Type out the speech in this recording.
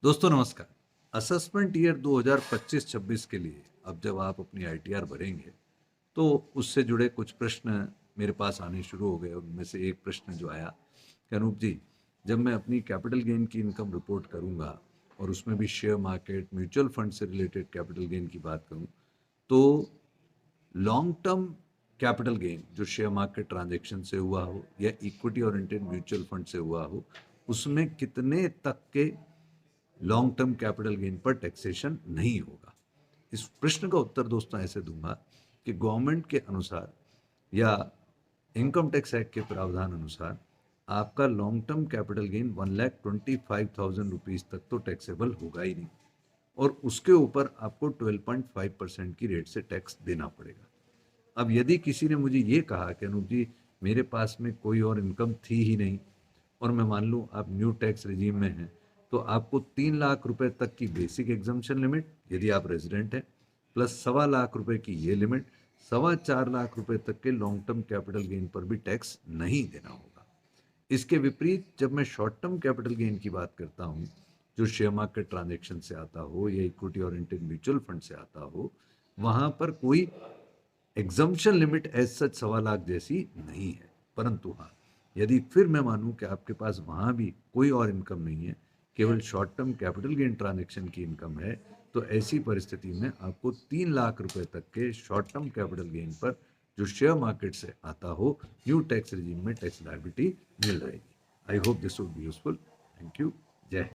दोस्तों नमस्कार। Assessment year 2025-26 के लिए अब जब आप अपनी आईटीआर भरेंगे तो उससे जुड़े कुछ प्रश्न मेरे पास आने शुरू हो गए। उनमें से एक प्रश्न जो आया कि अनूप जी, जब मैं अपनी कैपिटल गेन की इनकम रिपोर्ट करूंगा और उसमें भी शेयर मार्केट म्यूचुअल फंड से रिलेटेड कैपिटल गेन की बात करूं तो लॉन्ग टर्म कैपिटल गेन जो शेयर मार्केट ट्रांजैक्शन से हुआ हो या इक्विटी ओरिएंटेड म्यूचुअल फंड से हुआ हो, उसमें कितने तक के लॉन्ग टर्म कैपिटल गेन पर टैक्सेशन नहीं होगा। इस प्रश्न का उत्तर दोस्तों ऐसे दूंगा कि गवर्नमेंट के अनुसार या इनकम टैक्स एक्ट के प्रावधान अनुसार आपका long term capital gain 1,25,000 rupees तक तो टैक्सेबल होगा ही नहीं, और उसके ऊपर आपको 12.5% की रेट से टैक्स देना पड़ेगा। अब यदि किसी ने मुझे ये कहा कि अनूप जी, मेरे पास में कोई और इनकम थी ही नहीं और मैं मान लूँ आप न्यू टैक्स रिजीम में हैं, तो आपको 3 लाख रुपए तक की बेसिक एग्जम्पशन लिमिट यदि आप रेजिडेंट हैं, प्लस 1.25 लाख रुपए की ये लिमिट, 4.25 लाख रुपए तक के लॉन्ग टर्म कैपिटल गेन पर भी टैक्स नहीं देना होगा। इसके विपरीत जब मैं शॉर्ट टर्म कैपिटल गेन की बात करता हूँ, जो शेयर मार्केट ट्रांजेक्शन से आता हो या इक्विटी ओरिएंटेड म्यूचुअल फंड से आता हो, वहां पर कोई exemption limit as such 1.25 lakh जैसी नहीं है। परंतु हाँ, यदि फिर मैं मानूं कि आपके पास वहां भी कोई और इनकम नहीं है, केवल short term capital gain transaction की इनकम है, तो ऐसी परिस्थिति में आपको 3 लाख रुपए तक के शॉर्ट टर्म कैपिटल गेन पर जो शेयर मार्केट से आता हो, न्यू टैक्स रिजीम में टैक्स लायबिलिटी मिल जाएगी। I hope this would be useful. Thank you.